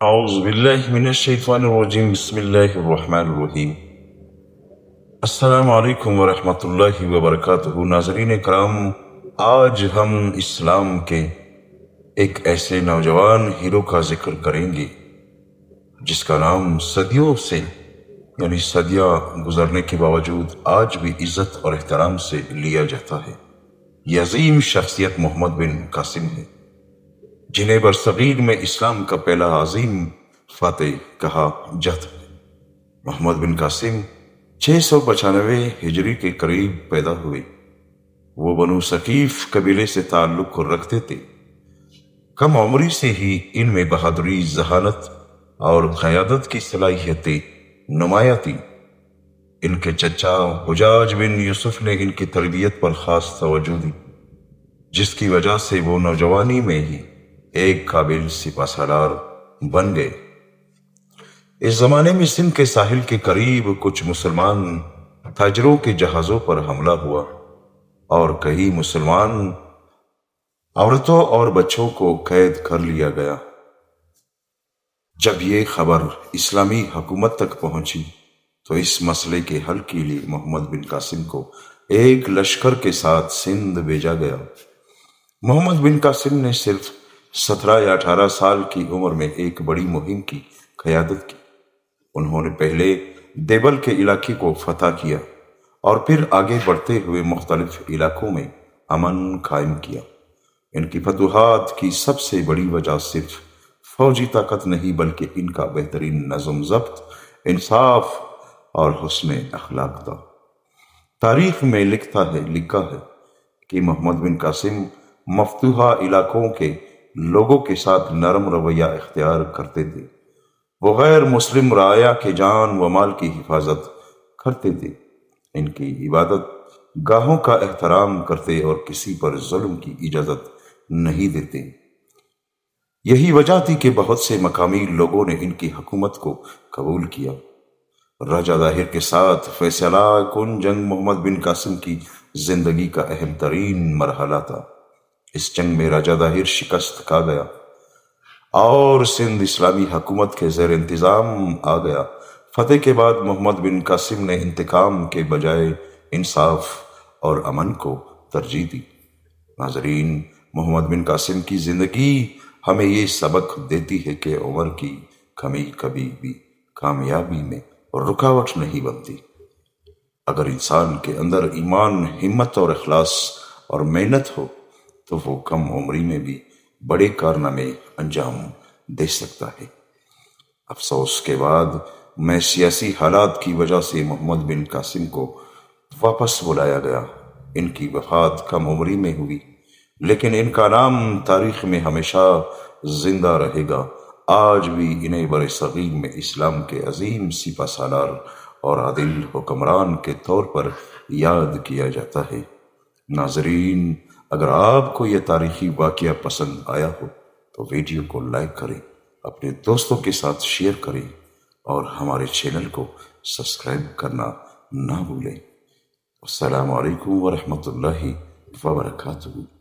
اعوذ باللہ من الشیطان الرجیم، بسم اللہ الرحمن الرحیم۔ السلام علیکم ورحمۃ اللہ وبرکاتہ۔ ناظرین کرام، آج ہم اسلام کے ایک ایسے نوجوان ہیرو کا ذکر کریں گے جس کا نام صدیوں سے صدیاں گزرنے کے باوجود آج بھی عزت اور احترام سے لیا جاتا ہے۔ یہ عظیم شخصیت محمد بن قاسم ہے، جنہیں برصغیر میں اسلام کا پہلا عظیم فاتح کہا جاتا ہے۔ محمد بن قاسم 695 ہجری کے قریب پیدا ہوئے۔ وہ بنو ثقیف قبیلے سے تعلق رکھتے تھے۔ کم عمری سے ہی ان میں بہادری، ذہانت اور قیادت کی صلاحیتیں نمایاں تھیں۔ ان کے چچا حجاج بن یوسف نے ان کی تربیت پر خاص توجہ دی، جس کی وجہ سے وہ نوجوانی میں ہی ایک قابل سپہ سالار بن گئے۔ اس زمانے میں سندھ کے ساحل کے قریب کچھ مسلمان تاجروں کے جہازوں پر حملہ ہوا اور کئی مسلمان عورتوں اور بچوں کو قید کر لیا گیا۔ جب یہ خبر اسلامی حکومت تک پہنچی تو اس مسئلے کے حل کے لیے محمد بن قاسم کو ایک لشکر کے ساتھ سندھ بھیجا گیا۔ محمد بن قاسم نے صرف 17 یا 18 سال کی عمر میں ایک بڑی مہم کی قیادت کی۔ انہوں نے پہلے دیبل کے علاقے کو فتح کیا اور پھر آگے بڑھتے ہوئے مختلف علاقوں میں امن قائم کیا۔ ان کی فتوحات کی سب سے بڑی وجہ صرف فوجی طاقت نہیں بلکہ ان کا بہترین نظم ضبط، انصاف اور حسن اخلاق تھا۔ تاریخ میں لکھا ہے کہ محمد بن قاسم مفتوحہ علاقوں کے لوگوں کے ساتھ نرم رویہ اختیار کرتے تھے۔ وہ غیر مسلم رعایا کے جان و مال کی حفاظت کرتے تھے، ان کی عبادت گاہوں کا احترام کرتے اور کسی پر ظلم کی اجازت نہیں دیتے۔ یہی وجہ تھی کہ بہت سے مقامی لوگوں نے ان کی حکومت کو قبول کیا۔ راجہ طاہر کے ساتھ فیصلہ کن جنگ محمد بن قاسم کی زندگی کا اہم ترین مرحلہ تھا۔ اس جنگ میں راجہ طاہر شکست کھا گیا اور سندھ اسلامی حکومت کے زیر انتظام آ گیا۔ فتح کے بعد محمد بن قاسم نے انتقام کے بجائے انصاف اور امن کو ترجیح دی۔ ناظرین، محمد بن قاسم کی زندگی ہمیں یہ سبق دیتی ہے کہ عمر کی کمی کبھی بھی کامیابی میں رکاوٹ نہیں بنتی۔ اگر انسان کے اندر ایمان، ہمت اور اخلاص اور محنت ہو تو وہ کم عمری میں بھی بڑے کارنامے انجام دے سکتا ہے۔ افسوس کے بعد میں سیاسی حالات کی وجہ سے محمد بن قاسم کو واپس بلایا گیا۔ ان کی وفات کم عمری میں ہوئی، لیکن ان کا نام تاریخ میں ہمیشہ زندہ رہے گا۔ آج بھی انہیں بر صغیر میں اسلام کے عظیم سپہ سالار اور عادل حکمران کے طور پر یاد کیا جاتا ہے۔ ناظرین، اگر آپ کو یہ تاریخی واقعہ پسند آیا ہو تو ویڈیو کو لائک کریں، اپنے دوستوں کے ساتھ شیئر کریں اور ہمارے چینل کو سبسکرائب کرنا نہ بھولیں۔ السلام علیکم ورحمۃ اللہ وبرکاتہ۔